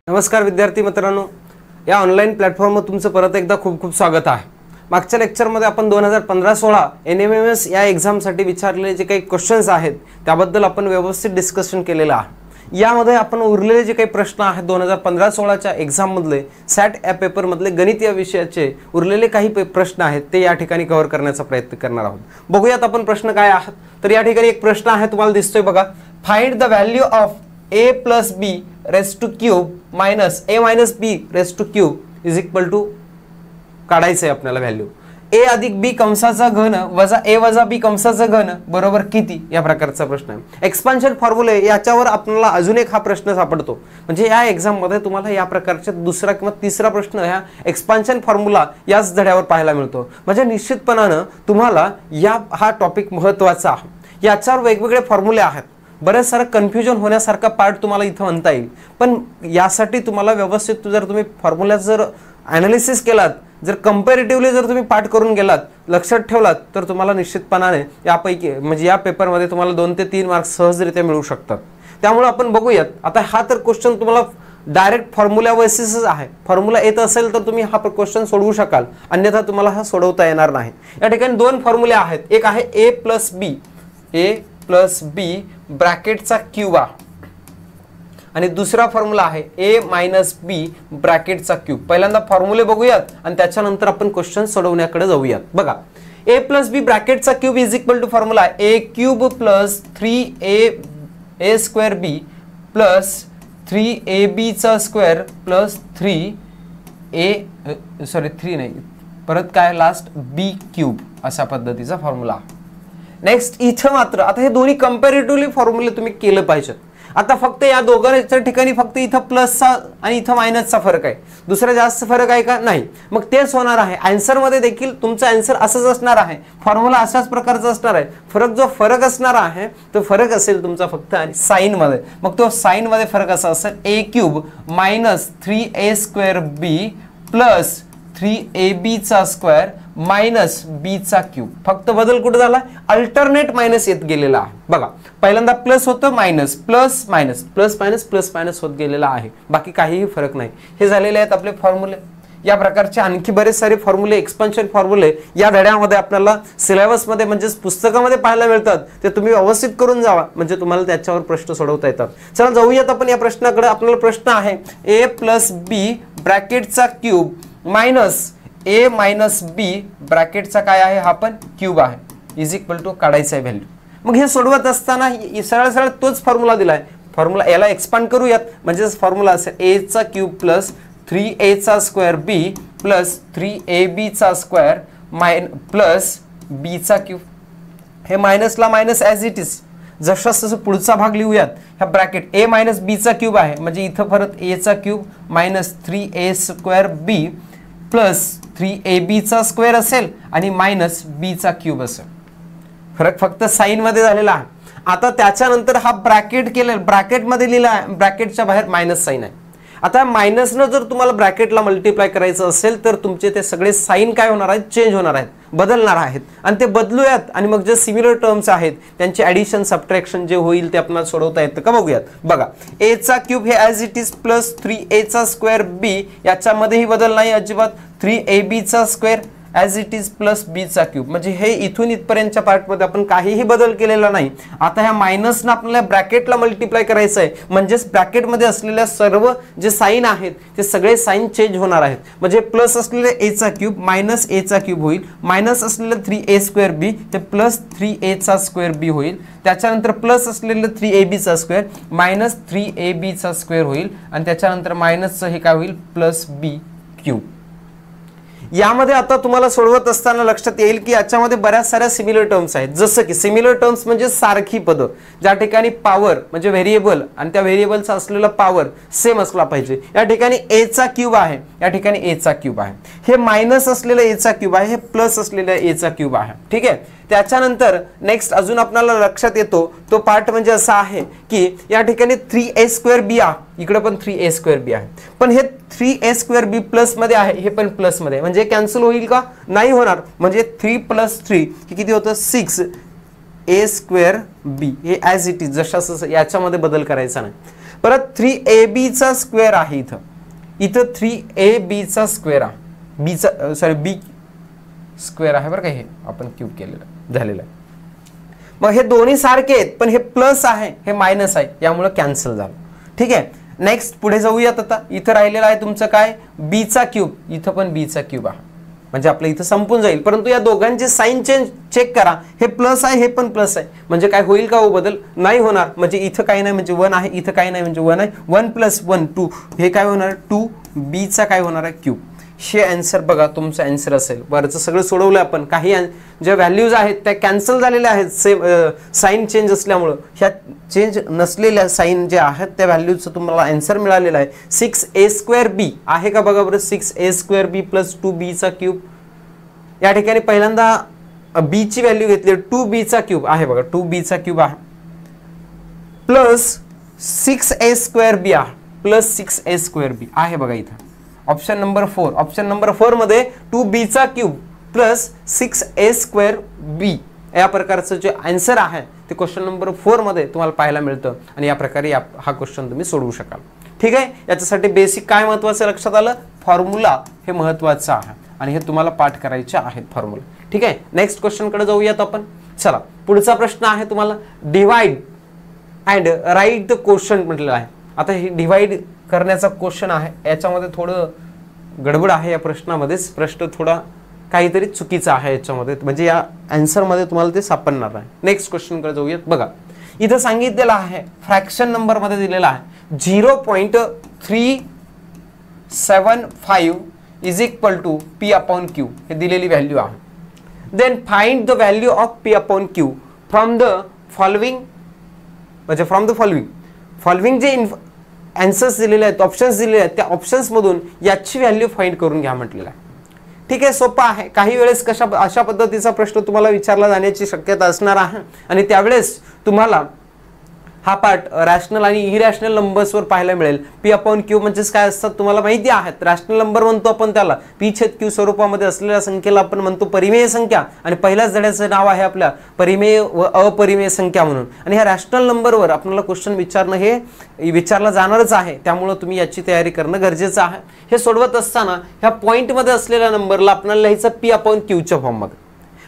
नमस्कार विद्यार्थी मित्रांनो, या ऑनलाईन प्लॅटफॉर्मवर तुमचं परत एकदा खूप खूप स्वागत आहे। मागच्या लेक्चरमध्ये आपण 2015-16 NMMS या एक्झामसाठी विचारलेले जे काही क्वेश्चन्स आहेत त्याबद्दल आपण व्यवस्थित डिस्कशन केलेलं आहे। यामध्ये आपण उरलेले जे काही प्रश्न आहेत 2015-16च्या एक्झाममधले सॅट या पेपरमधले गणित या विषयाचे उरलेले काही प्रश्न आहेत ते या ठिकाणी कव्हर करण्याचा प्रयत्न करणार आहोत। बघूयात आपण प्रश्न काय आहेत। तर या ठिकाणी एक प्रश्न आहे, तुम्हाला दिसतोय बघा, find the value of a plus b raised to cube minus a minus b raised to cube is equal to काढायचं आहे आपल्याला व्हॅल्यू a अधिक b कंसाचा घन वजा a वजा b कंसाचा घन बरोबर किती, या प्रकारचा प्रश्न आहे। एक्सपान्शन फॉर्म्युले याच्यावर आपल्याला अजून एक हा प्रश्न सापडतो, म्हणजे या एक्झाम मध्ये तुम्हाला या प्रकारचा दुसरा किंवा तिसरा प्रश्न ह्या एक्सपान्शन फॉर्म्युला याच धड्यावर पाहायला मिळतो। म्हणजे निश्चितपणाने तुम्हाला हा टॉपिक महत्त्वाचा आहे। याच्यावर वेगवेगळे फॉर्म्युले आहेत, बरेच सारं कन्फ्युजन होण्यासारखा पार्ट तुम्हाला इथं म्हणता येईल, पण यासाठी तुम्हाला व्यवस्थित जर तुम्ही फॉर्म्युला जर ॲनालिसिस केलात, जर कंपॅरेटिव्हली जर तुम्ही पाठ करून गेलात, लक्षात ठेवलात, तर तुम्हाला निश्चितपणाने यापैकी म्हणजे या पेपरमध्ये तुम्हाला 2 ते 3 मार्क्स सहजरित्या मिळू शकतात। त्यामुळे आपण बघूयात आता हा तर क्वेश्चन तुम्हाला डायरेक्ट फॉर्म्युला बेसिसच आहे। फॉर्म्युला येत असेल तर तुम्ही हा क्वेश्चन सोडवू शकाल, अन्यथा तुम्हाला हा सोडवता येणार नाही। या ठिकाणी 2 फॉर्म्युले आहेत, एक आहे a प्लस b ब्रॅकेटचा क्यूब आणि दुसरा फॉर्म्युला आहे a मायनस b ब्रॅकेटचा क्यूब। पहिल्यांदा फॉर्म्युले बघूयात आणि त्याच्यानंतर आपण क्वेश्चन सोडवण्याकडे जाऊयात। बघा, a प्लस b ब्रॅकेटचा cube is equal to formula a cube plus 3a square b plus 3ab चा स्क्वेअर प्लस 3 नाही परत काय लास्ट b क्यूब अशा पद्धतीचा फॉर्म्युला। नेक्स्ट इथं मात्र आता हे दोन्ही कंपॅरेटिव्हली फॉर्म्युले तुम्ही केलं पाहिजे। आता फक्त या दोघांच्या ठिकाणी फक्त इथं प्लसचा आणि इथं मायनसचा फरक आहे, दुसरा जास्त फरक आहे का? नाही। मग तेच होणार आहे आन्सर मध्ये देखील, तुमचं आन्सर असंच असणार आहे, फॉर्म्युला अशाच प्रकारचा असणार आहे। फरक असणार आहे तो फरक असेल तुमचा फक्त आणि साइन मध्ये। मग तो साइन मध्ये फरक असा असेल a cube minus 3a square b plus 3ab चा स्क्वेअर मायनस b चा क्यूब। फक्त बदल कुठे झाला? अल्टरनेट मायनस येत गेलेला आहे। बघा, पहिल्यांदा प्लस होतं, minus plus minus plus minus plus minus होत गेलेला आहे, बाकी काहीही फरक नाही। हे झालेले आहेत आपले फॉर्म्युले। या प्रकारचे आणखी बरेच सारे फॉर्म्युले, एक्सपान्शन फॉर्म्युले या धड्यामध्ये आपल्याला सिलेबसमध्ये म्हणजे पुस्तकामध्ये पाहायला मिळतात, ते तुम्ही व्यवस्थित करून जावा, म्हणजे तुम्हाला त्याच्यावर प्रश्न सोडवता येतात। चला जाऊयात आपण या प्रश्नाकडे। आपल्याला प्रश्न आहे a प्लस b ब्रॅकेटचा cube minus a minus b ब्रॅकेटचा काय आहे, हा पण क्यूब आहे, इज इक्वल टू काढायचा आहे व्हॅल्यू। मग हे सोडवत असताना सरळ सरळ तोच फॉर्म्युला दिलाय, फॉर्म्युला याला एक्सपांड करूयात, म्हणजे फॉर्म्युला असेल a चा क्यूब प्लस 3a चा स्क्वेअर b प्लस 3ab चा स्क्वेअर प्लस b चा क्यूब। हे मायनसला मायनस ॲज इट इज जसं तसं पुढचा भाग लिहूयात। हा ब्रॅकेट a मायनस b चा क्यूब आहे, म्हणजे इथं परत a चा cube minus 3a square b plus 3ab चा स्क्वेअर असेल आणि मायनस b चा क्यूब असेल। फरक फक्त साइन मध्ये झालेला आहे। आता त्याच्यानंतर हा ब्रॅकेट केलेला, ब्रॅकेट मध्ये लिहिला आहे, ब्रॅकेटच्या बाहेर मायनस साइन आहे। आता मायनसनं जर तुम्हाला ब्रॅकेटला मल्टिप्लाय करायचं असेल तर तुमचे ते सगळे साइन काय होणार आहेत, चेंज होणार आहेत, बदलणार आहेत, आणि ते बदलूयात आणि मग जे सिमिलर टर्म्स आहेत त्यांचे ॲडिशन सबट्रॅक्शन जे होईल ते आपल्याला सोडवता येतं का, बघूयात। बघा, a चा क्यूब हे as it is plus 3a चा स्क्वेअर b, याच्यामध्येही बदल नाही अजिबात, 3ab चा square as it is plus b चा क्यूब, म्हणजे हे इथून इथपर्यंतच्या पार्टमध्ये आपण काहीही बदल केलेला नाही। आता ह्या मायनसनं आपल्याला ब्रॅकेटला मल्टिप्लाय करायचं आहे, म्हणजेच ब्रॅकेटमध्ये असलेल्या सर्व जे साइन आहेत ते सगळे साइन चेंज होणार आहेत। म्हणजे प्लस असलेले a चा क्यूब मायनस a चा क्यूब होईल, मायनस असलेलं 3a स्क्वेअर b ते प्लस 3a चा स्क्वेअर b होईल, त्याच्यानंतर प्लस असलेलं 3ab चा स्क्वेअर मायनस 3ab चा स्क्वेअर होईल, आणि त्याच्यानंतर मायनसचं हे काय होईल, प्लस b क्यूब। यामध्ये आता तुम्हाला सोडवत असताना लक्षात येईल की याच्यामध्ये बऱ्याच साऱ्या सिमिलर टर्म्स आहेत, जसं की सिमिलर टर्म्स म्हणजे सारखी पद, ज्या ठिकाणी पॉवर म्हणजे व्हेरिएबल आणि त्या व्हेरिएबलचा असलेला पॉवर सेम असला पाहिजे। या ठिकाणी a चा क्यूब आहे, या ठिकाणी a चा क्यूब आहे, हे मायनस असलेला a चा क्यूब आहे, हे प्लस असलेला a चा क्यूब आहे, ठीक आहे। त्याच्यानंतर नेक्स्ट अजून आपल्याला लक्षात येतो तो पार्ट म्हणजे असा आहे की या ठिकाणी 3a स्क्वेअर b आहे, इकडे पण 3a स्क्वेअर b आहे, पण हे 3a स्क्वेअर b प्लस मध्ये आहे, हे पण प्लस मध्ये, म्हणजे कॅन्सल होईल का, नाही होणार। म्हणजे 3 प्लस 3 हे किती होतं, 6a स्क्वेअर b, हे ॲज इट इज जशास याच्यामध्ये बदल करायचा नाही। परत 3ab चा स्क्वेअर आहे इथं 3ab चा स्क्वेअर आहे, बीचा सॉरी बी स्क्वेअर आहे बरं का, हे आपण क्यूब केलेलं झालेलं आहे. मग हे दोन्ही सारखे आहेत, पण हे प्लस आहे हे मायनस आहे, यामुळे कॅन्सल झालं. ठीक आहे, नेक्स्ट पुढे जाऊयात. आता इथं राहिलेलं आहे तुमचं काय, बी चा क्यूब, इथं पण बी चा क्यूब आहे, म्हणजे आपलं इथं संपून जाईल. परंतु या दोघांचे साइन चेंज चेक करा, हे प्लस आहे हे पण प्लस आहे, म्हणजे काय होईल का हो बदल, नाही होणार. म्हणजे इथं काही नाही म्हणजे 1 आहे, इथं काही नाही म्हणजे 1 आहे, 1 + 1 2, हे काय होणार 2, बी चा काय होणार आहे क्यूब. हे आन्सर बघा तुमचं आन्सर असेल. वरचं सगळं सोडवलं आपण, काही ज्या व्हॅल्यूज आहेत त्या कॅन्सल झालेल्या आहेत सेम साइन चेंज असल्यामुळं. ह्या चेंज नसलेल्या साइन जे आहेत त्या व्हॅल्यूजचं तुम्हाला आन्सर मिळालेला आहे. 6a²b आहे का बघा बरं, 6a²b + 2b चा क्यूब. या ठिकाणी पहिल्यांदा b ची व्हॅल्यू घेतली 2b चा क्यूब आहे बघा, 2b चा क्यूब आहे प्लस 6a²b आहे प्लस 6a²b आहे बघा इथं ऑप्शन नंबर 4. ऑप्शन नंबर 4 मध्ये 2b चा क्यूब प्लस 6a²b या प्रकारचं जे आन्सर आहे ते क्वेश्चन नंबर 4 मध्ये तुम्हाला पाहायला मिळतं, आणि या प्रकारे हा क्वेश्चन तुम्ही सोडवू शकाल. ठीक आहे, याच्यासाठी बेसिक काय महत्त्वाचं लक्षात आलं, फॉर्म्युला हे महत्त्वाचं आहे आणि हे तुम्हाला पाठ करायचे आहेत फॉर्म्युला. ठीक आहे, नेक्स्ट क्वेश्चन कडे जाऊयात आपण. चला, पुढचा प्रश्न आहे तुम्हाला divide and write the question म्हटलेलं आहे. आता हे डिवाइड करण्याचा क्वेश्चन आहे, याच्यामध्ये थोडं गडबड आहे या प्रश्नामध्येच, प्रश्न थोडा काहीतरी चुकीचा आहे याच्यामध्ये, म्हणजे या आन्सर मध्ये तुम्हाला ते सापडणार आहे. नेक्स्ट क्वेश्चन कडे जाऊयात. बघा इथं सांगितलेलं आहे, फ्रॅक्शन नंबर मध्ये दिलेला आहे 0.375 = p/q हे दिलेली व्हॅल्यू आहे. Then find the value of p/q from the following, म्हणजे फ्रॉम द फॉलोइंग जे आन्सर्स दिलेले आहेत, ऑप्शन्स दिलेले आहेत, त्या ऑप्शन्स मधून याची व्हॅल्यू फाइंड करून घ्या म्हटलेलं आहे. ठीक आहे, सोपा आहे. काही वेळेस अशा पद्धतीचा प्रश्न तुम्हाला विचारला जाण्याची शक्यता असणार आहे, आणि त्यावेळेस तुम्हाला हा पार्ट रॅशनल आणि इरॅशनल नंबर्सवर पाहायला मिळेल. p/q म्हणजेच काय असतात तुम्हाला माहिती आहे. रॅशनल नंबर म्हणतो आपण त्याला, p/q स्वरूपामध्ये असलेल्या संख्येला आपण म्हणतो परिमेय संख्या, आणि पहिल्याच धड्याचं नाव आहे आपल्या परिमेय व अपरिमेय संख्या म्हणून. आणि ह्या रॅशनल नंबरवर आपल्याला क्वेश्चन विचारणं हे विचारला जाणारच आहे, त्यामुळे तुम्ही याची तयारी करणं गरजेचं आहे. हे सोडवत असताना ह्या पॉईंटमध्ये असलेल्या नंबरला आपल्याला लिहायचं p/q फॉर्ममध्ये.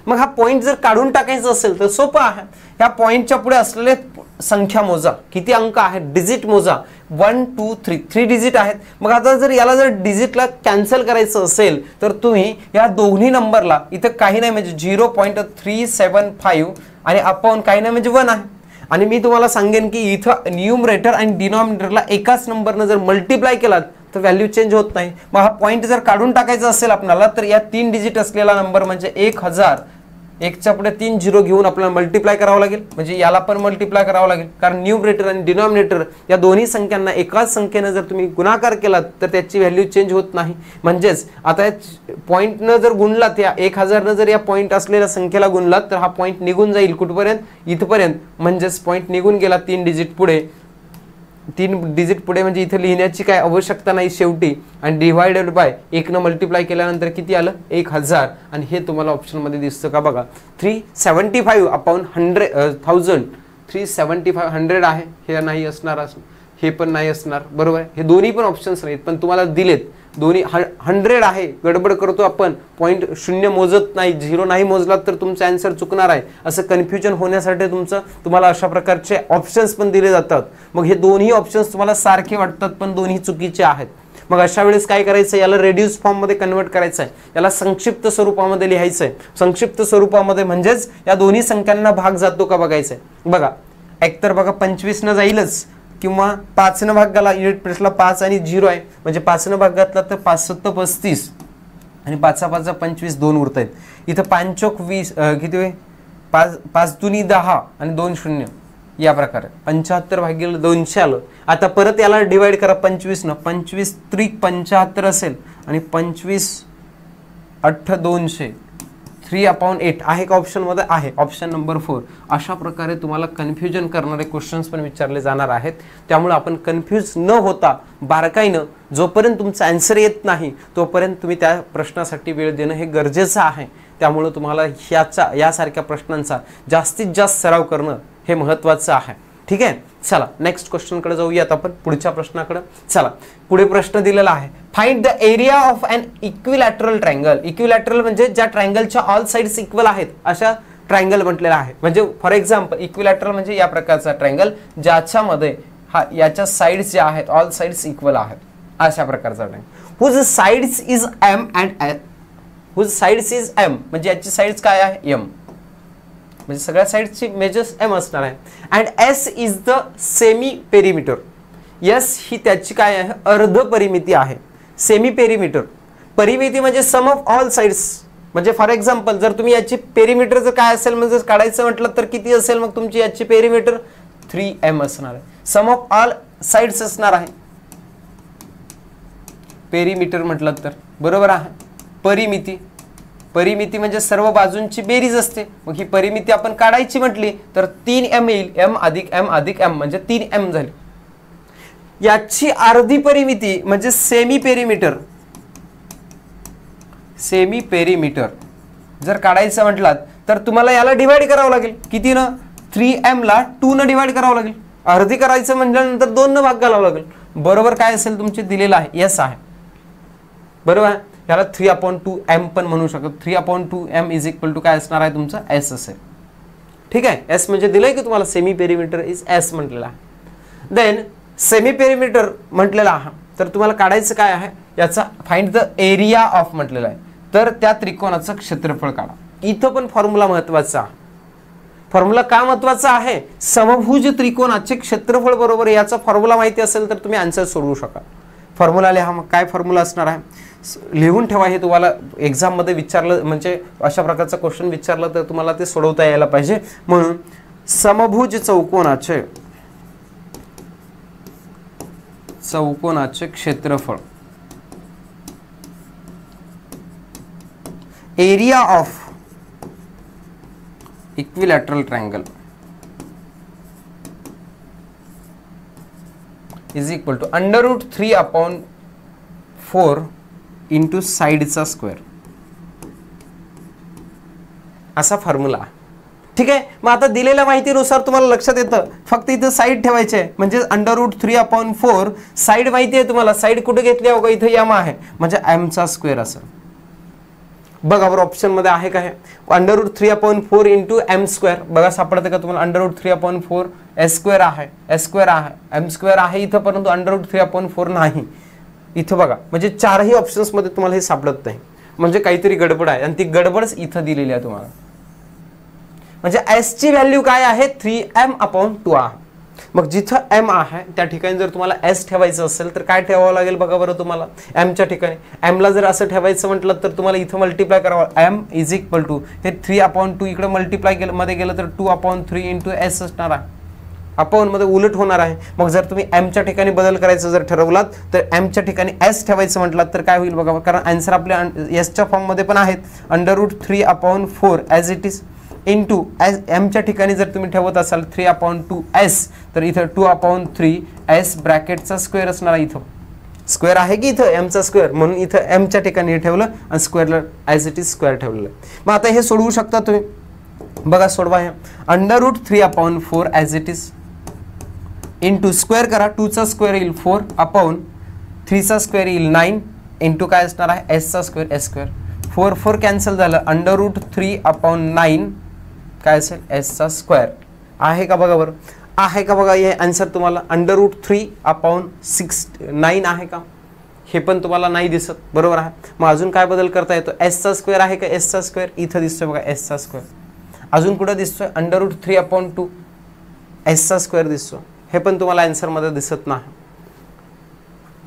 मग हा पॉईंट जर काढून टाकायचा असेल तर सोपं आहे. ह्या पॉईंटच्या पुढे असलेले संख्या मोजा, किती अंक आहेत, डिजिट मोजा, 1 2 3 डिजिट आहेत. मग आता जर याला जर डिजिटला कॅन्सल करायचं असेल तर तुम्ही या दोन्ही नंबरला इथं काही नाही म्हणजे 0.375 आणि अपॉन काही नाही म्हणजे 1 आहे. आणि मी तुम्हाला सांगेन की इथं न्यूमरेटर आणि डिनॉमिनेटरला एकाच नंबरनं जर मल्टिप्लाय केलात तर व्हॅल्यू चेंज होत नाही. मग हा पॉईंट जर काढून टाकायचा असेल आपल्याला तर या 3 डिजिट असलेला नंबर म्हणजे 1000, एकच्या पुढे 3 झिरो घेऊन आपल्याला मल्टिप्लाय करावं लागेल, म्हणजे याला पण मल्टिप्लाय करावं लागेल, कारण न्यूमरेटर आणि डिनॉमिनेटर या दोन्ही संख्यांना एकाच संख्येनं जर तुम्ही गुणाकार केलात तर त्याची व्हॅल्यू चेंज होत नाही. म्हणजेच आता पॉईंटनं जर गुणलात, या 1000 जर या पॉईंट असलेल्या संख्येला गुणलात तर हा पॉईंट निघून जाईल कुठपर्यंत, इथपर्यंत. म्हणजेच पॉईंट निघून गेला 3 डिजिट पुढे, 3 डिजिट पुढे, म्हणजे इथे लिहिण्याची काय आवश्यकता नाही शेवटी. आणि डिवायडेड बाय 1 न मल्टिप्लाय केल्यानंतर किती आलं 1000, आणि हे तुम्हाला ऑप्शन मध्ये दिसतं का बघा 375/1000, 375 आहे, हे नाही असणार, हे पण नाही असणार, बरोबर. हे दोन्ही पण ऑप्शन्स नाहीत, पण तुम्हाला दिलेत दोन्ही 100 आहे. गडबड करतो आपण, पॉईंट 0 मोजत नाही, 0 नाही मोजलात तर तुमचा आन्सर चुकणार आहे, असं कन्फ्युजन होण्यासाठी तुम्हाला अशा प्रकारचे ऑप्शन्स पण दिले जातात. मग हे दोन्ही ऑप्शन्स तुम्हाला सारखे वाटतात पण दोन्ही चुकीचे आहेत. मग अशा वेळेस काय करायचं, याला रेड्यूस फॉर्म मध्ये कन्वर्ट करायचं आहे, याला संक्षिप्त स्वरूपामध्ये लिहायचं आहे. संक्षिप्त स्वरूपामध्ये म्हणजेच या दोन्ही संख्यांना भाग जातो का बघायचं आहे. बघा एकतर बघा 25 न जाईलच, किंवा 5 न भाग गेला, युनिट प्लेसला 5 आणि 0 आहे, म्हणजे 5 न भाग घातला तर 5 7 35 आणि 5 5 25, 2 उरत आहेत. इथं 5 चौक 20, किती होईल 5 दुनी 10 आणि 2 0, या प्रकारे 75/200 आलं. आता परत याला डिवाइड करा 25 न, 25 त्रिक 75 असेल आणि 25 8 200, 3/8 आहे का ऑप्शन मध्ये, आहे ऑप्शन नंबर 4. अशा प्रकारे तुम्हाला कन्फ्युजन करणारे क्वेश्चन्स पण विचारले जाणार आहेत. त्यामुळे आपण कन्फ्यूज न होता बारकाईनं जोपर्यंत तुमचा आन्सर येत नाही तोपर्यंत तुम्ही त्या प्रश्नासाठी वेळ देणं हे गरजेचं आहे. त्यामुळे तुम्हाला यासारख्या प्रश्नांचा जास्तीत जास्त सराव करणं हे महत्त्वाचं आहे. ठीक आहे. चला नेक्स्ट क्वेश्चन कडे जाऊयात आपण, पुढच्या प्रश्नाकडे. चला पुढे प्रश्न दिलेला आहे, find the area of an equilateral triangle. Equilateral म्हणजे ज्या ट्रायंगलच्या ऑल साइड्स इक्वल आहेत अशा ट्रायंगल म्हटलेला आहे. म्हणजे फॉर एक्झाम्पल इक्विलॅटरल म्हणजे या प्रकारचा ट्रायंगल ज्याच्यामध्ये याच्या साइड्स ज्या आहेत ऑल साइड्स इक्वल आहेत अशा प्रकारचा triangle. Whose sides is m and whose sides is m म्हणजे याची साइड्स काय आहे एम, म्हणजे सगळ्या साइड्सची मेजर्स एम असणार आहे. And S is the semi perimeter. S ही त्याची काय आहे अर्ध परिमिती आहे. सेमी पेरिमीटर, परिमिती म्हणजे सम ऑफ ऑल साइड्स. म्हणजे फॉर एक्झाम्पल जर तुम्ही याची पेरिमीटर जर काय असेल म्हणजे काढायचं म्हटलं तर किती असेल मग तुमची याची पेरिमीटर 3m असणार आहे. सम ऑफ ऑल साइड्स असणार आहे पेरिमीटर म्हटलं तर, बरोबर आहे. परिमिती, परिमिती म्हणजे सर्व बाजूंची बेरीज असते. मग ही परिमिती आपण काढायची म्हटली तर 3m येईल. m अधिक m अधिक m म्हणजे 3m झाली. याची अर्धी परिमिती म्हणजे सेमी पेरिमीटर. सेमी पेरिमीटर जर काढायचं म्हटलात तर तुम्हाला याला डिवाइड करावं लागेल. किती न 3m ला 2 न डिवाइड करावं लागेल. अर्धी करायचं म्हटल्यानंतर 2 न भाग घालावं लागेल. बरोबर काय असेल तुमचे दिलेलं आहे एस आहे, बरोबर आहे. याला 3/2m पण म्हणू शकतो. 3/2m इज इक्वल टू काय असणार आहे तुमचं एस असेल. ठीक आहे, एस म्हणजे दिलंय की तुम्हाला सेमी पेरिमीटर इज एस म्हटलेला आहे. देन सेमी पेरिमीटर म्हटलेला आहे तर तुम्हाला काढायचं काय आहे याचा फाइंड द एरिया ऑफ म्हटलेला आहे. तर त्या त्रिकोणाचं क्षेत्रफळ काढा. इथं पण फॉर्म्युला महत्वाचा. फॉर्म्युला का महत्वाचा आहे, समभुज त्रिकोणाचे क्षेत्रफळ बरोबर याचा फॉर्म्युला माहिती असेल तर तुम्ही आन्सर सोडवू शकाल. फॉर्म्युला लिहा. मग काय फॉर्म्युला असणार आहे लिहून ठेवा. हे तुम्हाला एक्झाम मध्ये विचारलं म्हणजे अशा प्रकारचा क्वेश्चन विचारलं तर तुम्हाला ते सोडवता यायला पाहिजे. म्हणून समभुज चौकोनाचे क्षेत्रफळ, area of equilateral triangle is equal to √3/4 into साइडचा स्क्वेअर असा फॉर्म्युला. ठीक आहे, मग आता दिलेल्या माहितीनुसार तुम्हाला लक्षात येतं फक्त इथं साइड ठेवायचे आहे म्हणजे √3/4 साइड माहिती आहे तुम्हाला. साइड कुठे घेतली आहे बघा, इथं m आहे म्हणजे m चा स्क्वेअर असेल. बघा बरं ऑप्शन मध्ये आहे का हे √3/4 इंटू m स्क्वेअर. बघा सापडतं का तुम्हाला √3/4 s स्क्वेअर आहे, s स्क्वेअर आहे, m स्क्वेअर आहे इथं, परंतु √3/4 नाही इथं. बघा म्हणजे चारही ऑप्शन्स मध्ये तुम्हाला हे सापडत नाही. म्हणजे काहीतरी गडबड आहे आणि ती गडबडच इथं दिलेली आहे तुम्हाला. म्हणजे s ची व्हॅल्यू काय आहे 3m/2 आहे. मग जिथं m आहे त्या ठिकाणी जर तुम्हाला s ठेवायचं असेल तर काय ठेवावं लागेल बघा बरं तुम्हाला. m च्या ठिकाणी m ला जर असं ठेवायचं म्हटलं तर तुम्हाला इथं मल्टिप्लाय करावं. m इज इक्वल टू हे 3/2 इकडे मल्टिप्लाय मध्ये गेलं तर 2/3 इंटू s असणार आहे. अपॉन मध्ये उलट होणार आहे. मग जर तुम्ही m च्या ठिकाणी बदल करायचं जर ठरवलात तर m च्या ठिकाणी s ठेवायचं म्हटलात तर काय होईल बघा, कारण आन्सर आपल्या s च्या फॉर्म मध्ये पण आहेत. √3/4 as it is into m च्या ठिकाणी जर तुम्ही ठेवत असाल 3/2s तर इथं 2/3s ब्रॅकेटचा स्क्वेअर असणार आहे. इथं स्क्वेअर आहे की इथं m चा स्क्वेअर, म्हणून इथं m च्या ठिकाणी ठेवलं आणि स्क्वेअरला ॲज इट इज स्क्वेअर ठेवलेलं. मग आता हे सोडवू शकता तुम्ही. बघा सोडवा हे √3/4 as it is into square करा. 2 चा स्क्वेअर येईल 4/3 चा स्क्वेअर येईल 9 इंटू काय असणार आहे s चा स्क्वेअर s स्क्वेअर. 4 कॅन्सल झालं. √3/9 काय असेल s चा स्क्वेअर आहे का बघा बरं. आहे का बघा हे आन्सर तुम्हाला. √3/9 आहे का हे पण तुम्हाला नाही दिसत, बरोबर आहे. मग अजून काय बदल करता येतो, s चा स्क्वेअर आहे का s चा स्क्वेअर इथं दिसतोय बघा s चा स्क्वेअर. अजून कुठं दिसतोय √3/2 s चा स्क्वेअर दिसतो, हे पण तुम्हाला आन्सर मध्ये दिसत नाही.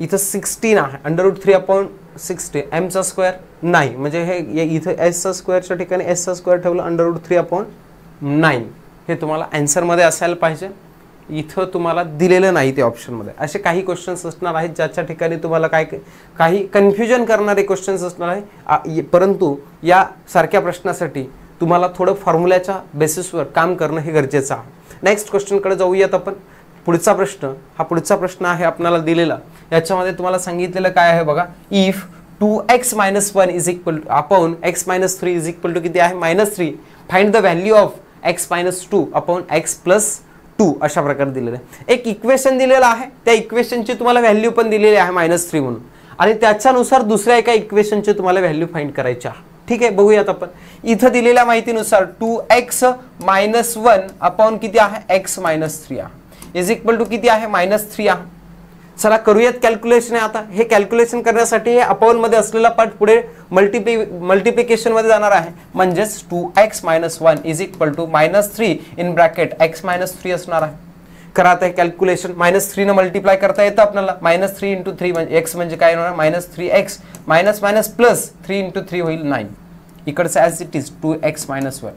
इथं 16 आहे √3/16 m चा स्क्वेअर नाही म्हणजे हे इथं s चा स्क्वेअरच्या ठिकाणी s चा स्क्वेअर ठेवलं √3/9 हे तुम्हाला आन्सर मध्ये असायला पाहिजे. इथं तुम्हाला दिलेलं नाही ते ऑप्शन मध्ये. असे काही क्वेश्चन्स असणार आहेत ज्याच्या ठिकाणी तुम्हाला काही कन्फ्युजन करणारे क्वेश्चन्स असणार आहे. परंतु या सारख्या प्रश्नासाठी तुम्हाला थोडं फॉर्म्युल्याच्या बेसिसवर काम करणं हे गरजेचं आहे. नेक्स्ट क्वेश्चन कडे जाऊयात आपण. पुढचा प्रश्न पुढचा प्रश्न आहे आपल्याला दिलेला. याच्यामध्ये तुम्हाला सांगितलेलं काय आहे बघा, if 2x - 1 is equal to upon x - 3 is equal to किती आहे -3, find the value of x - 2 upon x + 2 अशा प्रकारे दिलेलं आहे. एक इक्वेशन दिलेलं आहे, त्या इक्वेशनची तुम्हाला व्हॅल्यू पण दिलेली आहे -3 म्हणून, आणि त्याच्यानुसार दुसऱ्या एका इक्वेशनची तुम्हाला व्हॅल्यू फाइंड करायची आहे. ठीक आहे, बघूयात आपण. इथं दिलेल्या माहितीनुसार 2x - 1 अपॉन किती आहे x - 3 आहे इज इक्वल टू किती आहे -3 आहे. चला करूयात कॅल्क्युलेशन. आहे आता हे कॅल्क्युलेशन करण्यासाठी हे अपॉन मध्ये असलेला पार्ट पुढे मल्टिप्लिकेशन मध्ये जाणार आहे, म्हणजेच 2x - 1 is equal to -3 in bracket x - 3 असणार आहे. करा आता हे कॅल्क्युलेशन. -3 ने मल्टिप्लाय करता येतं आपल्याला. -3 × 3 म्हणजे x म्हणजे काय होणार -3x मायनस मायनस प्लस 3 × 3 होईल 9. इकडचं as it is 2x - 1.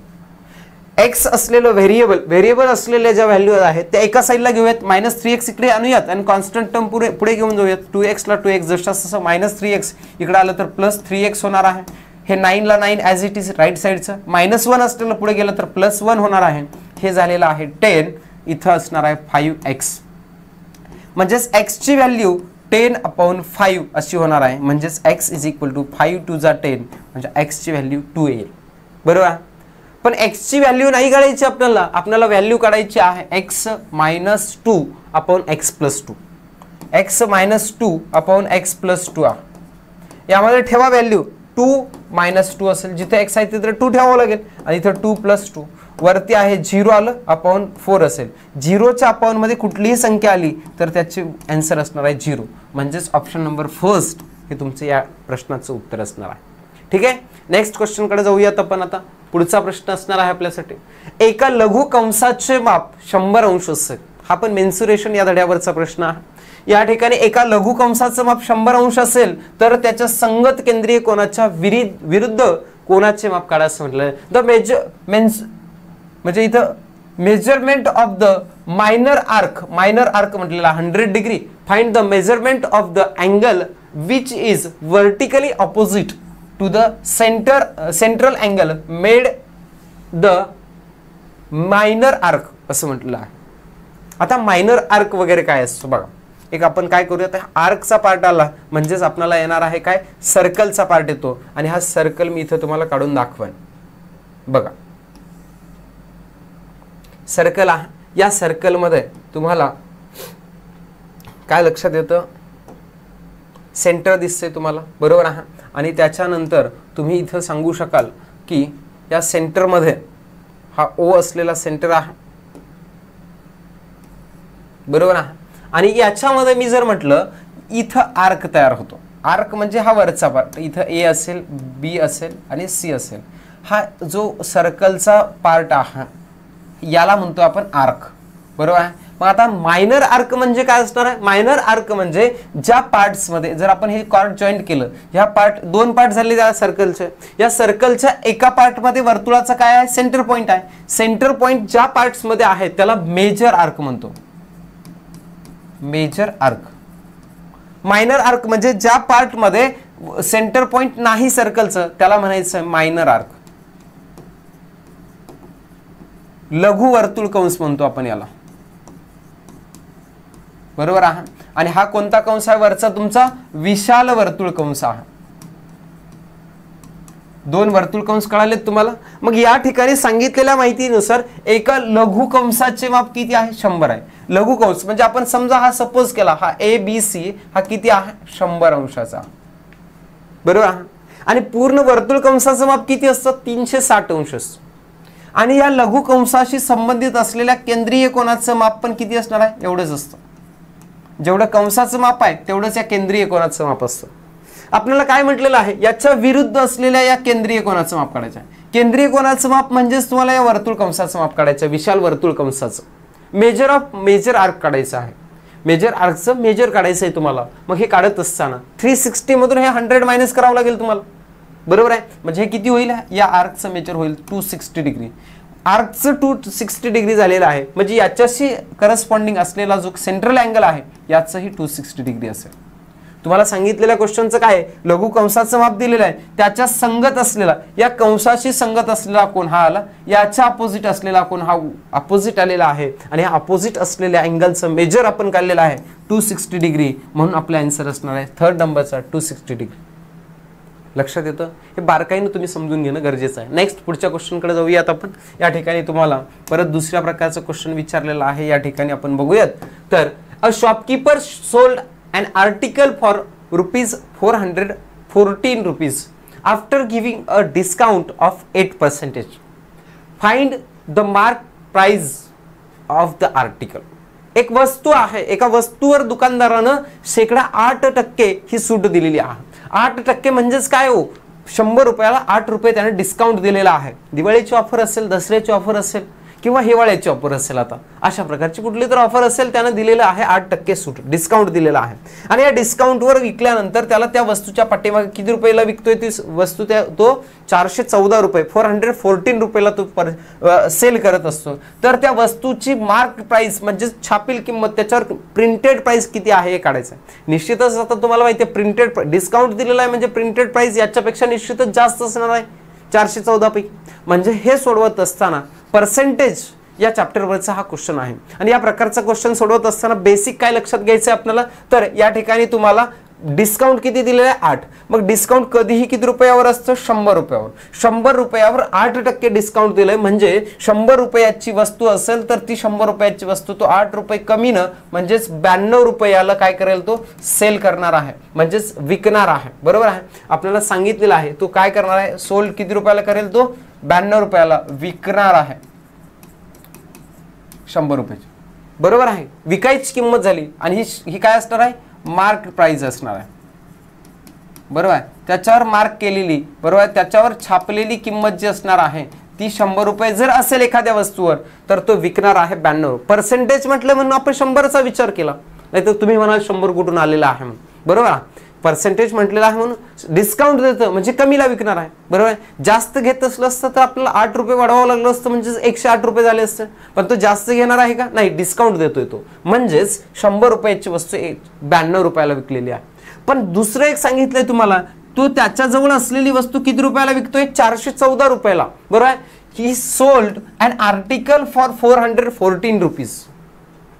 X असलेलं व्हेरिएबल असलेल्या ज्या व्हॅल्यू आहेत त्या एका साईडला घेऊयात. -3x इकडे आणूयात आणि कॉन्स्टंट टर्म पुढे घेऊन जाऊयात. 2x ला 2x जसं तसं -3x इकडे आलं तर +3x होणार आहे. हे 9 ला 9 ॲज इट इज राईट साईडचं. -1 असलेलं पुढे गेलं तर +1 होणार आहे. हे झालेलं आहे 10. इथं असणार आहे 5x. म्हणजेच x ची व्हॅल्यू 10/5 अशी होणार आहे. म्हणजेच x इज इक्वल टू 5 × 10 म्हणजे x ची व्हॅल्यू 2 येईल. बरोबर. पण x ची व्हॅल्यू नाही काढायची आपल्याला व्हॅल्यू काढायची आहे x - 2 upon x + 2. x - 2 upon x + 2 यामध्ये ठेवा व्हॅल्यू 2 - 2 असेल. जिथे x आहे तिथे 2 ठेवावं लागेल आणि इथं 2 + 2 वरती आहे 0 आलं अपॉन 4 असेल. 0च्या अपॉन मध्ये कुठलीही संख्या आली तर त्याची आन्सर असणार आहे 0. म्हणजेच ऑप्शन नंबर फर्स्ट हे तुमचं या प्रश्नाचं उत्तर असणार आहे. ठीक आहे, नेक्स्ट क्वेश्चन कडे जाऊयात आपण. आता पुढचा प्रश्न असणार आहे आपल्यासाठी, एका लघु कंसाचे माप 100 अंश असेल. हा पण मेन्सुरेशन या धड्यावरचा प्रश्न आहे. या ठिकाणी एका लघु कंसाचं माप 100 अंश असेल तर त्याच्या संगत केंद्रीय कोनाच्या विरुद्ध कोनाचे माप काढायचं म्हटलं. म्हणजे इथं measurement of the minor arc म्हटलेला 100 degree. Find the measurement of the angle which is vertically opposite to the central angle made the minor arc असं म्हटलं आहे. आता मायनर आर्क वगैरे काय असतो बघा. एक आपण काय करूया, आर्कचा पार्ट आला म्हणजेच आपल्याला येणार आहे काय सर्कलचा पार्ट येतो. आणि हा सर्कल मी इथं तुम्हाला काढून दाखवेन. बघा सर्कल आहे. या सर्कलमध्ये तुम्हाला काय लक्षात येतं, सेंटर दिसतंय तुम्हाला. बरोबर आहे. आणि त्याच्यानंतर तुम्ही इथं सांगू शकाल की या सेंटरमध्ये हा O असलेला सेंटर आहे. बरोबर आहे. आणि याच्यामध्ये मी जर म्हटलं इथं आर्क तयार होतो. आर्क म्हणजे हा वरचा पार्ट. इथं A असेल, B असेल आणि C असेल. हा जो सर्कलचा पार्ट आहे याला म्हणतो आपण आर्क. बरोबर आहे. मग आता मायनर आर्क म्हणजे काय असणार आहे, मायनर आर्क म्हणजे ज्या पार्ट्स मध्ये जर आपण हे कॉर्ड जॉईंट केलं, ह्या दोन पार्ट झाले त्या सर्कलचे. या सर्कलच्या एका पार्ट मध्ये वर्तुळाचा काय आहे सेंटर पॉइंट आहे. सेंटर पॉइंट ज्या पार्ट्स मध्ये आहे त्याला मेजर आर्क म्हणतो. Major arc. मायनर आर्क म्हणजे ज्या पार्ट मध्ये सेंटर पॉइंट नाही सर्कलचं त्याला म्हणायचं मायनर आर्क. लघु वर्तुळ कंस म्हणतो आपण याला. बरोबर आहे. आणि हा कोणता कंस आहे वरचा तुमचा विशाल वर्तुळ कंस आहे. 2 वर्तुळ कंस कळालेत तुम्हाला. मग या ठिकाणी सांगितलेल्या माहितीनुसार एका लघु कंसाचे माप किती आहे 100 आहे. लघु कंस म्हणजे आपण समजा हा सपोज केला हा ABC हा किती आहे 100 अंशाचा. बरोबर आहे. आणि पूर्ण वर्तुळ कंसाचं माप किती असतं 360 अंश असतं. आणि या लघु कंसाशी संबंधित असलेल्या केंद्रीय कोनाचं माप पण किती असणार आहे एवढंच असतं. जेवढं कंसाचं माप आहे तेवढंच या केंद्रीय कोनाचं माप असतं. आपल्याला काय म्हटलेलं आहे याच्या विरुद्ध असलेल्या या केंद्रीय कोनाचं माप काढायचं आहे. केंद्रीय कोनाचं माप म्हणजेच तुम्हाला या वर्तुळ कंसाचं माप काढायचं, विशाल वर्तुळ कंसाचं. मेजर आर्क काढायचं आहे. मेजर आर्कचं मेजर काढायचं आहे तुम्हाला. मग हे काढत असताना 360 मधून हे 100 मायनस करावं लागेल तुम्हाला. बरोबर आहे. म्हणजे हे किती होईल, या आर्कचं मेजर होईल 260 डिग्री. आर्कचं 260 डिग्री झालेलं आहे म्हणजे याच्याशी करस्पॉन्डिंग असलेला जो सेंट्रल अँगल आहे याचंही 260 डिग्री असेल. तुम्हाला सांगितलेल्या क्वेश्चनचं काय लघु कंसाचं माप दिलेलं आहे त्याच्या संगत असलेला या कंसाशी संगत असलेला कोण हा आला, याच्या अपोजिट असलेला कोण हा अपोजिट आलेला आहे. आणि हा अपोजिट असलेल्या अँगलचं मेजर आपण काढलेलं आहे 260 डिग्री. म्हणून आपला आन्सर असणार आहे थर्ड नंबरचा 260 डिग्री. लक्षात येतं? हे बारकाईने तुम्ही समजून घेणं गरजेचं आहे. नेक्स्ट पुढच्या क्वेश्चनकडे जाऊयात आपण. या ठिकाणी तुम्हाला परत दुसऱ्या प्रकारचं क्वेश्चन विचारलेलं आहे. या ठिकाणी आपण बघूयात. तर a shopkeeper sold an article for ₹414 rupees after giving a discount of 8%. Find the mark price of the article. एक वस्तू आहे, एका वस्तूवर दुकानदारानं 8% ही सूट दिलेली आहे. 8% म्हणजेच काय हो, 100 रुपयाला 8 रुपये त्याने डिस्काउंट दिलेला आहे. दिवाळीची ऑफर असेल, दसऱ्याची ऑफर असेल किंवा हिवाळ्याची ऑफर असेल, आता अशा प्रकारची कुठली तर ऑफर असेल, त्यानं दिलेलं आहे 8% सूट, डिस्काउंट दिलेला आहे. आणि या डिस्काउंटवर विकल्यानंतर त्याला त्या वस्तूच्या पाठीमागे किती रुपयाला विकतोय ती वस्तू, तो 414 रुपये 414 रुपयाला तो सेल करत असतो. तर त्या वस्तूची मार्क प्राइस म्हणजे छापील किंमत, त्याच्यावर प्रिंटेड प्राइस किती आहे हे काढायचं आहे. निश्चितच आता तुम्हाला माहिती आहे प्रिंटेड डिस्काउंट दिलेला आहे म्हणजे प्रिंटेड प्राइस याच्यापेक्षा निश्चितच जास्त असणार आहे 414 पैकी. म्हणजे हे सोडवत असताना पर्सेंटेज या चॅप्टरवरचा हा क्वेश्चन आहे. आणि या प्रकारचा क्वेश्चन सोडवत असताना बेसिक काय लक्षात घ्यायचं आहे आपल्याला, तर या ठिकाणी तुम्हाला डिस्काउंट किती दिलेलं आहे 8. मग डिस्काउंट कधीही किती रुपयावर असतं, 100 रुपयावर. 100 रुपयावर 8% डिस्काउंट दिलंय म्हणजे 100 रुपयाची वस्तू असेल तर ती 100 रुपयाची वस्तू तो 8 रुपये कमीनं म्हणजेच 92 रुपयाला काय करेल, तो सेल करणार आहे, म्हणजेच विकणार आहे. बरोबर आहे, आपल्याला सांगितलेलं आहे तो काय करणार आहे, सोल्ड किती रुपयाला करेल, तो 92 रुपयाला विकणार आहे 100 रुपयाची. बरोबर आहे, विकायची किंमत झाली. आणि ही काय असणार आहे, मार्क प्राइस असणार आहे. बरोबर आहे, त्याच्यावर मार्क केलेली, बरोबर आहे, त्याच्यावर छापलेली किंमत जी असणार आहे ती 100 रुपये जर असेल एखाद्या वस्तूवर तर तो विकणार आहे 92. पर्सेंटेज म्हटलं म्हणून आपण 100चा विचार केला, नाही तर तुम्ही म्हणाल 100 कुठून आलेला आहे. बरोबर आहे, पर्सेंटेज म्हटलेला आहे म्हणून डिस्काउंट देतं म्हणजे कमीला विकणार आहे. बरोबर आहे, जास्त घेत असलं असतं तर आपल्याला 8 रुपये वाढवावं लागलं असतं, म्हणजे 108 रुपये झाले असते. पण तो जास्त घेणार आहे का, नाही, डिस्काउंट देतोय तो, म्हणजेच 100 रुपयाची वस्तू 92 रुपयाला विकलेली आहे. पण दुसरं एक सांगितलंय तुम्हाला, तो त्याच्याजवळ असलेली वस्तू किती रुपयाला विकतोय, 414 रुपयाला. बरोबर आहे, he sold an article for 414 rupees.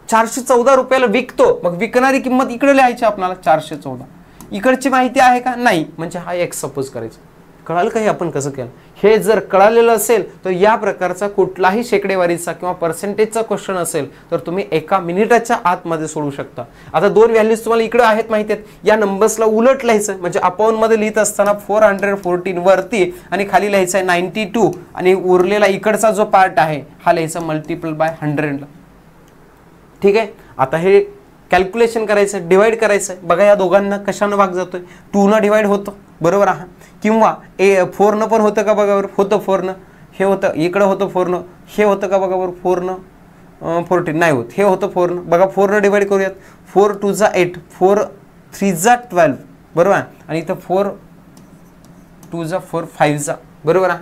414 रुपयाला विकतो, मग विकणारी किंमत इकडे लिहायची आपल्याला 414. इकडची माहिती आहे का, नाही, म्हणजे हा एक सपोज करायचं. कळालं का हे आपण कसं केलं. हे जर कळालेलं असेल तर या प्रकारचा कुठलाही शेकडेवारीचा किंवा पर्सेंटेजचा क्वेश्चन असेल तर तुम्ही 1 मिनिटाच्या आतमध्ये सोडवू शकता. आता 2 व्हॅल्यूज तुम्हाला इकडे आहेत माहिती आहेत, या नंबर्सला उलट लिहायचं, म्हणजे अपॉन मध्ये लिहित असताना 414 वरती आणि खाली लिहायचं आहे 92 आणि उरलेला इकडचा जो पार्ट आहे हा लिहायचा मल्टिपल बाय 100. ठीक आहे, आता हे कॅल्क्युलेशन करायचं, डिवाइड करायचं. बघा या दोघांना कशानं भाग जातोय, 2 न डिवाइड होतं. बरोबर आहे, किंवा 4 न पण होतं का बघा बरं, होतं 4 न, हे होतं इकडं होतं 4 न, हे होतं का बघा बरं 4 न 14 नाही होत, हे होतं 4 न. बघा 4 न डिवाइड करूयात, 4 2 जा 8, 4 3 जा 12. बरोबर आहे, आणि इथं 4 2 जा 4 5 जा. बरोबर आहे,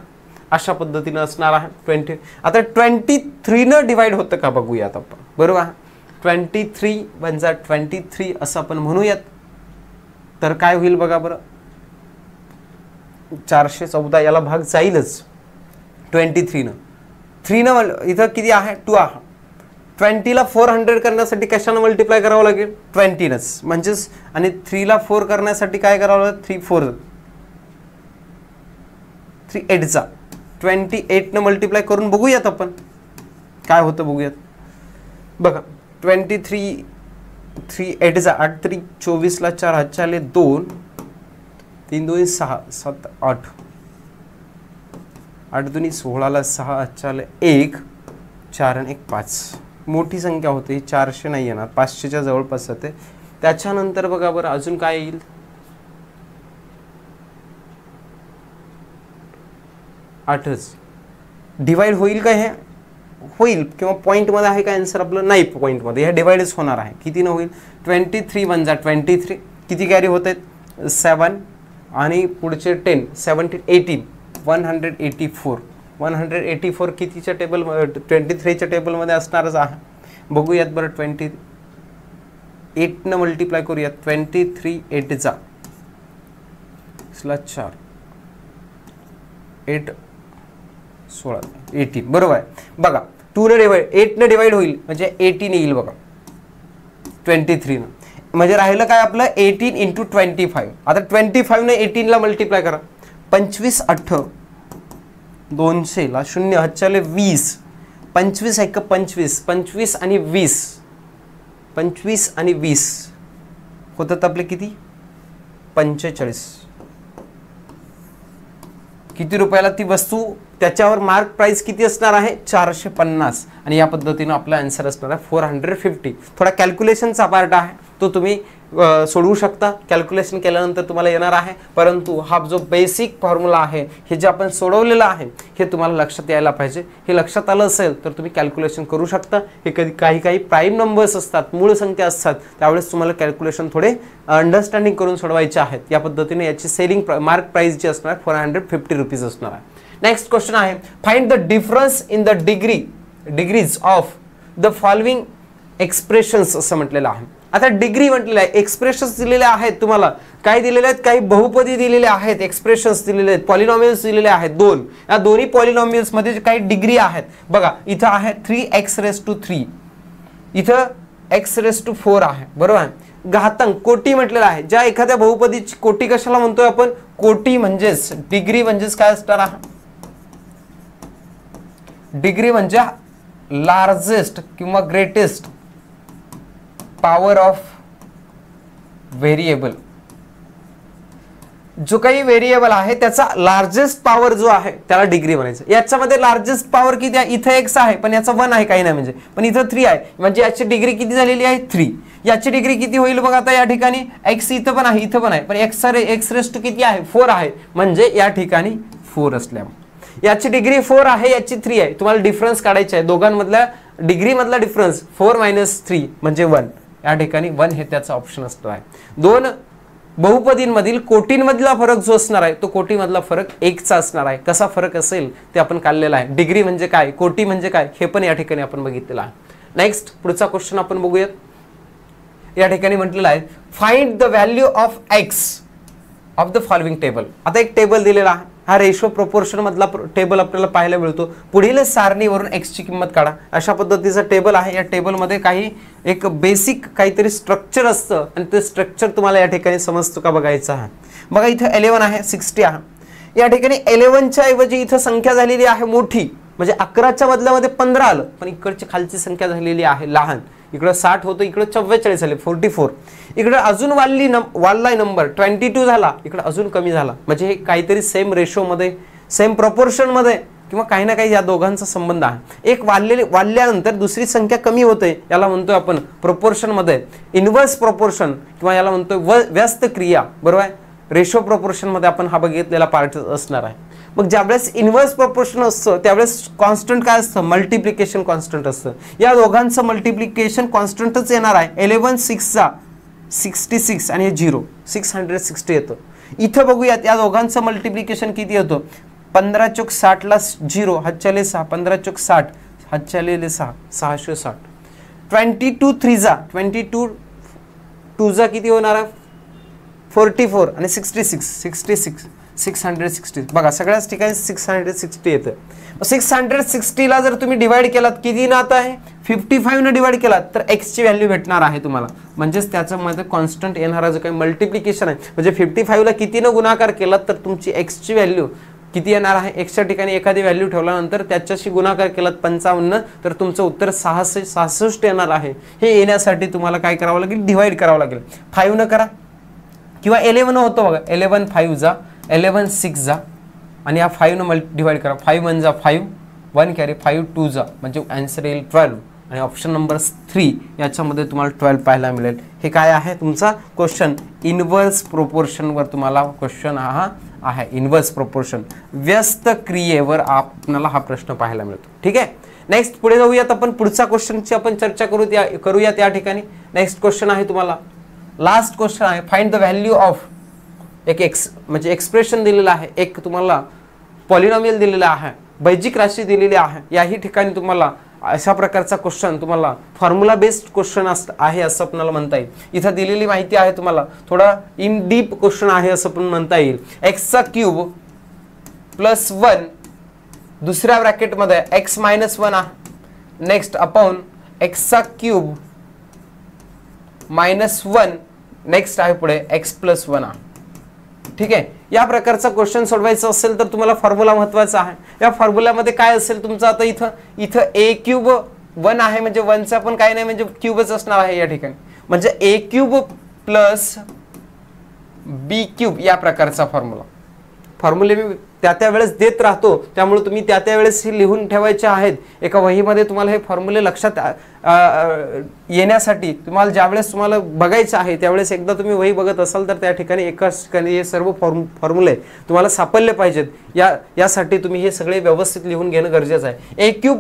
अशा पद्धतीनं असणार आहे 20. आता 23 न डिवाइड होतं का बघूयात आपण. बरोबर आहे, 23 वजा 23 असं आपण म्हणूयात. तर काय होईल बघा बरं, 414 याला भाग जाईलच 23 न. 3 न इथं किती आहे, 2 आहे. 20 ला 400 करण्यासाठी कशानं मल्टिप्लाय करावं लागेल, 20 नच, म्हणजेच. आणि 3 ला 4 करण्यासाठी काय करावं लागेल, 3 4 3 8 चा 28 न मल्टिप्लाय करून बघूयात आपण काय होतं, बघूयात. बघा 23 3 8 जा 8 3 24 ला 4 हात चाले 2 3 2 6 7 8 8 2 16 ला 6 हात चाले 1 4 आणि 1 5. मोठी संख्या होते, 400 नाही येणार, 500च्या जवळपास जाते. त्याच्यानंतर बघा बरं अजून काय येईल, 8च डिवाइड होईल का, हे होईल किंवा पॉइंट मध्ये आहे का आन्सर आपलं, नाही पॉइंट मध्ये, हे डिवाइडच होणार आहे. किती न होईल, 23 वजा 23 किती कॅरी होत आहेत 7 आणि पुढचे 10 17 18 184. 184 कितीच्या टेबल, 23च्या टेबलमध्ये असणारच आहे. बघूयात बरं, 28 न मल्टिप्लाय करूयात, 23 8 जा 4 8 16 18. बरोबर आहे, बघा 2 ने डिवाइड 8 ने डिवाइड होईल म्हणजे 18 येईल बघा 23 न. म्हणजे राहिलं काय आपलं 18 इंटू 25. आता 25 ने 18 ला मल्टिप्लाय करा. 25 8 200 ला 0 हातच्याले 20. 25 1 25. 25 आणि 20. 25 आणि 20 होतात आपले किती 45. किती रुपयाला ती वस्तू, त्याच्यावर मार्क प्राइस किती असणार आहे 450. आणि या पद्धतीने आपला आन्सर असणार आहे 450. थोडा कॅल्क्युलेशनचा पार्ट आहे, तो तुम्ही सोडवू शकता. कॅल्क्युलेशन केल्यानंतर तुम्हाला येणार आहे, परंतु हा जो बेसिक फॉर्म्युला आहे हे जे आपण सोडवलेलं आहे हे तुम्हाला लक्षात यायला पाहिजे. हे लक्षात आलं असेल तर तुम्ही कॅल्क्युलेशन करू शकता. हे कधी काही प्राईम नंबर्स असतात, मूळ संख्या असतात, त्यावेळेस तुम्हाला कॅल्क्युलेशन थोडे अंडरस्टँडिंग करून सोडवायचे आहेत. या पद्धतीने याची सेलिंग मार्क प्राइस जी असणार 450 रुपीज असणार आहे. नेक्स्ट क्वेश्चन आहे, find the difference in the degrees of the following expressions असं म्हटलेलं आहे. आता डिग्री म्हटलेलं आहे, एक्सप्रेशन्स दिलेले आहेत तुम्हाला. काय दिलेले आहेत, काही बहुपदी दिलेले आहेत, एक्सप्रेशन्स दिलेले आहेत, पॉलिनॉमियल्स दिलेले आहेत 2. या दोन्ही पॉलिनॉमियल्स मध्ये काही डिग्री आहेत बघा. इथं आहे 3x⁻3, इथं x⁻4 आहे, बरोबर आहे. घातांक कोटी म्हटलेला आहे. ज्या एखाद्या बहुपदीची कोटी कशाला म्हणतोय आपण, कोटी म्हणजेच डिग्री म्हणजेच काय असणार आहे, डिग्री म्हणजे लार्जेस्ट किंवा ग्रेटेस्ट पॉवर ऑफ व्हेरिएबल. जो काही व्हेरिएबल आहे त्याचा लार्जेस्ट पॉवर जो आहे त्याला डिग्री म्हणायचं. याच्यामध्ये लार्जेस्ट पॉवर किती आहे, इथं x आहे पण याचा 1 आहे, काही नाही म्हणजे, पण इथं 3 आहे म्हणजे याची डिग्री किती झालेली आहे 3. याची डिग्री किती होईल बघा. आता या ठिकाणी x इथं पण आहे, इथं पण आहे, पण x किती आहे 4 आहे, म्हणजे या ठिकाणी 4 असल्यामुळे याची डिग्री 4 आहे, याची 3 आहे. तुम्हाला डिफरन्स काढायचा आहे दोघांमधल्या डिग्री मधला डिफरन्स. 4 - 3 म्हणजे 1. या ठिकाणी 1 हे त्याचा ऑप्शन असतो आहे. दोन बहुपदींमधील कोटींमधला फरक जो असणार आहे तो कोटीमधला फरक 1चा असणार आहे. कसा फरक असेल ते आपण काढलेला आहे. डिग्री म्हणजे काय, कोटी म्हणजे काय हे पण या ठिकाणी आपण बघितलेलं आहे. नेक्स्ट पुढचा क्वेश्चन आपण बघूयात. या ठिकाणी म्हटलेलं आहे, find the value of x of the following table. आता एक टेबल दिलेला आहे, हा रेशो प्रोपोर्शन मधला टेबल आपल्याला पाहायला मिळतो. पुढील सारणीवरून x ची किंमत काढा. अशा पद्धतीचा टेबल आहे. या टेबलमध्ये काही एक बेसिक काहीतरी स्ट्रक्चर असतं आणि ते स्ट्रक्चर तुम्हाला या ठिकाणी समजतो का बघायचं आहे. बघा इथं 11 आहे, 60 आहे. या ठिकाणी 11च्या ऐवजी इथं संख्या झालेली आहे मोठी, म्हणजे 11च्या बदल्यामध्ये 15 आलं, पण इकडची खालची संख्या झालेली आहे लहान. इकडे 60 होतं, इकडे 44 झाले 44. इकडे अजून वाढलाय नंबर 22 झाला, इकडे अजून कमी झाला. म्हणजे हे काहीतरी सेम रेशो मध्ये, सेम प्रपोर्शन मध्ये किंवा काही ना काही या दोघांचा संबंध आहे. एक वाढल्यानंतर दुसरी संख्या कमी होते, याला म्हणतोय आपण प्रोपोर्शन मध्ये इनव्हर्स प्रोपोर्शन किंवा याला म्हणतोय व्यस्त क्रिया, बरोबर आहे. रेशो प्रोपोर्शन मध्ये आपण हा बघितलेला पार्ट असणार आहे. मग ज्यावेळेस इनव्हर्स प्रोपोर्शन असतं त्यावेळेस कॉन्स्टंट काय असतं, मल्टिप्लिकेशन कॉन्स्टंट असतं. या दोघांचं मल्टिप्लिकेशन कॉन्स्टंटच येणार आहे. 11 6 66 आणि 0 660 येतं. इथं बघूयात या दोघांचं मल्टिप्लिकेशन किती होतं. 15 × 60 ला 0 हातच्याले 6, 15 × 60 हातच्याले 6 660. 22 3 22 2 किती होणार आहे 44 आणि 66 660. बघा सगळ्याच ठिकाणी 660 येतं. 660 ला जर तुम्ही डिवाइड केलात किती ना आता आहे 55 ने डिवाइड केलात तर x ची व्हॅल्यू भेटणार आहे तुम्हाला. म्हणजेच त्याच्यामध्ये कॉन्स्टंट येणारा जो काही मल्टिप्लिकेशन आहे, म्हणजे 55 ला कितीनं गुणाकार केलात तर तुमची x ची व्हॅल्यू किती येणार आहे. x च्या ठिकाणी एखादी व्हॅल्यू ठेवल्यानंतर त्याच्याशी गुणाकार केलात 55 तर तुमचं उत्तर 666 येणार आहे. हे येण्यासाठी तुम्हाला काय करावं लागेल, डिवाइड करावं लागेल. 5 न करा किंवा 11 होतो बघा. 11 5 जा, 11 6 जा आणि या 5 न डिवाइड करा. 5 1 जा 5, 1 कॅरी 5 2 जा, म्हणजे आन्सर येईल 12. आणि ऑप्शन नंबर 3 याच्यामध्ये तुम्हाला 12 पाहायला मिळेल. हे काय आहे तुमचा क्वेश्चन, इनव्हर्स प्रोपोर्शनवर तुम्हाला क्वेश्चन हा आहे. इनव्हर्स प्रोपोर्शन व्यस्त क्रियेवर आपल्याला हा प्रश्न पाहायला मिळतो. ठीक आहे. नेक्स्ट पुढे जाऊयात आपण. पुढचा क्वेश्चनची आपण चर्चा करूयात या ठिकाणी. नेक्स्ट क्वेश्चन आहे तुम्हाला, लास्ट क्वेश्चन आहे, फाइंड द व्हॅल्यू ऑफ एक एक्स म्हणजे एक्सप्रेशन दिलेलं आहे, एक तुम्हाला पॉलिनॉमियल दिलेला आहे, बैजिक राशी दिलेली आहे. याही ठिकाणी तुम्हाला अशा प्रकारचा क्वेश्चन तुम्हाला फॉर्म्युला बेस्ड क्वेश्चन आहे असं आपल्याला म्हणता येईल. इथं दिलेली माहिती आहे तुम्हाला, थोडा इन डीप क्वेश्चन आहे असं पण म्हणता येईल. x क्यूब प्लस 1 दुसऱ्या ब्रॅकेटमध्ये x - 1 आहे. Next upon x cube -1 next आहे पुढे x+1 आहे. ठीक आहे, या प्रकारचा क्वेश्चन सोडवायचा असेल तर तुम्हाला फॉर्म्युला महत्वाचा आहे. या फॉर्म्युल्यामध्ये काय असेल तुमचं, आता इथं a³ 1 आहे म्हणजे 1चा पण काय नाही म्हणजे क्यूबच असणार आहे या ठिकाणी, म्हणजे a³ + b³ या प्रकारचा फॉर्म्युले मी त्या वेळेस देत राहतो, त्यामुळे तुम्ही त्या वेळेस लिहून ठेवायचे आहेत एका वहीमध्ये. तुम्हाला हे फॉर्म्युले लक्षात येण्यासाठी तुम्हाला ज्यावेळेस तुम्हाला बघायचं आहे त्यावेळेस एकदा तुम्ही वही बघत असाल तर त्या ठिकाणी एकाच ठिकाणी हे सर्व फॉर्म्युले तुम्हाला सापडले पाहिजेत. यासाठी तुम्ही हे सगळे व्यवस्थित लिहून घेणं गरजेचं आहे. a³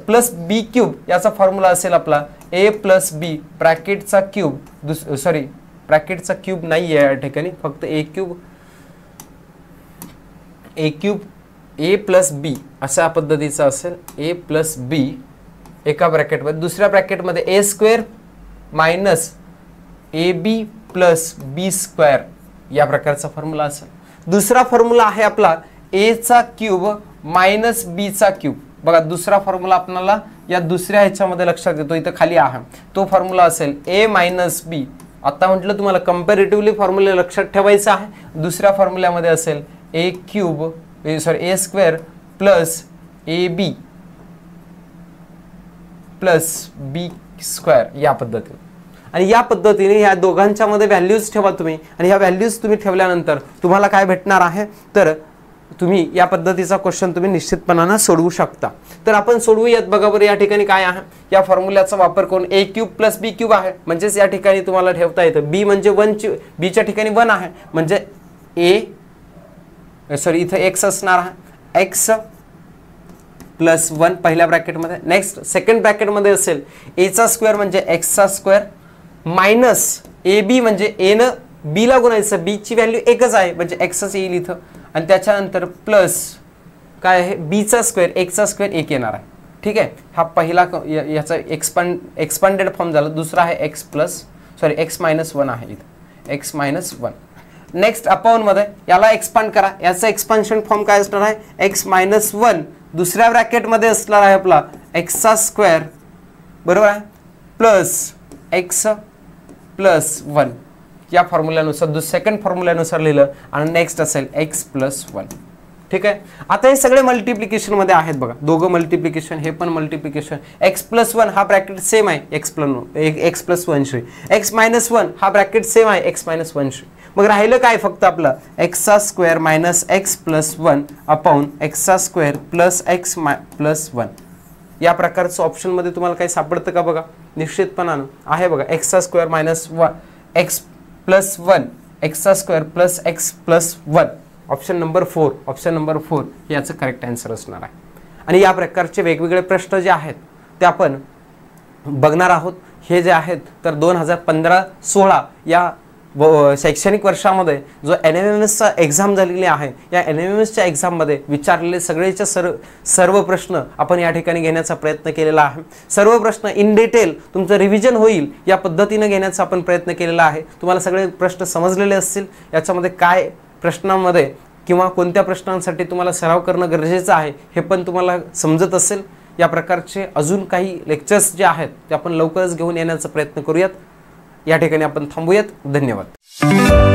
+ b³ याचा फॉर्म्युला असेल आपला a + b ब्रॅकेटचा क्यूब नाही आहे या ठिकाणी, फक्त a³ a + b अशा पद्धतीचा असेल. a + b एका ब्रॅकेटमध्ये, दुसऱ्या ब्रॅकेटमध्ये a² - ab + b² या प्रकारचा फॉर्म्युला असेल. दुसरा फॉर्म्युला आहे आपला a³ - b³. बघा दुसरा फॉर्म्युला आपल्याला या दुसऱ्या ह्याच्यामध्ये लक्षात येतो, इथं खाली आहे तो फॉर्म्युला असेल a - b. आता म्हटलं तुम्हाला कंपॅरेटिव्हली फॉर्म्युला लक्षात ठेवायचा आहे. दुसऱ्या फॉर्म्युल्यामध्ये असेल a² + ab + b² या पद्धतीने. आणि या पद्धतीने या दोघांच्या मध्ये व्हॅल्यूज ठेवा तुम्ही, आणि ह्या व्हॅल्यूज तुम्ही ठेवल्यानंतर तुम्हाला काय भेटणार आहे तर तुम्ही या पद्धतीचा क्वेश्चन तुम्ही निश्चितपणाने सोडवू शकता. तर आपण सोडवूयात. बघा बरं या ठिकाणी काय आहे, या फॉर्म्युल्याचा वापर करून a³ + b³ आहे म्हणजेच या ठिकाणी तुम्हाला ठेवता येतं b म्हणजे 1 b च्या ठिकाणी 1 आहे म्हणजे इथं x असणार आहे x + 1 पहिल्या ब्रॅकेटमध्ये. नेक्स्ट सेकंड ब्रॅकेटमध्ये असेल a² म्हणजे x² मायनस ab म्हणजे a न b ला गुणायचं, b ची व्हॅल्यू एकच आहे म्हणजे x येईल इथं, आणि त्याच्यानंतर प्लस काय आहे b² x² 1 येणार आहे. ठीक आहे, हा पहिला याचा एक्सपांडेड फॉर्म झाला. दुसरा आहे x -1 आहे इथं x -1. नेक्स्ट अपॉन मध्ये याला एक्सपांड करा, याचा एक्सपान्शन फॉर्म काय असणार आहे x -1 दुसऱ्या ब्रॅकेट मध्ये असणार आहे आपला x² बरोबर आहे प्लस x + 1 या फॉर्म्युल्यानुसार सेकंड फॉर्म्युल्यानुसार लिहिलं, आणि नेक्स्ट असेल x + 1. ठीक आहे, आता हे सगळे मल्टिप्लिकेशन मध्ये आहेत. बघा दोघं मल्टिप्लिकेशन, हे पण मल्टिप्लिकेशन. x + 1 हा ब्रॅकेट सेम आहे x + 1 शी, x -1 हा ब्रॅकेट सेम आहे x -1 शी. मग राहिलं काय फक्त आपलं x² - x + 1 upon x² + x + 1 या प्रकारचं ऑप्शन मध्ये तुम्हाला काही सापडतं का? बघा निश्चितपणानं आहे. बघा x² - x + 1 x² + x + 1 option number 4 याचं करेक्ट आन्सर असणार आहे. आणि या प्रकारचे वेगवेगळे प्रश्न जे आहेत ते आपण बघणार आहोत. हे जे आहेत तर 2015-16 या शैक्षणिक वर्षामध्ये जो NMMSचा एक्झाम झालेली आहे, या NMMSच्या एक्झाममध्ये विचारलेले सगळेच्या सर्व प्रश्न आपण या ठिकाणी घेण्याचा प्रयत्न केलेला आहे. सर्व प्रश्न इन डिटेल तुमचं रिव्हिजन होईल या पद्धतीने घेण्याचा आपण प्रयत्न केलेला आहे. तुम्हाला सगळे प्रश्न समजलेले असतील. याच्यामध्ये काय प्रश्नांमध्ये किंवा कोणत्या प्रश्नांसाठी तुम्हाला सराव करणं गरजेचं आहे हे पण तुम्हाला समजत असेल. या प्रकारचे अजून काही लेक्चर्स जे आहेत ते आपण लवकरच घेऊन येण्याचा प्रयत्न करूयात. या ठिकाणी आपण थांबूयात. धन्यवाद.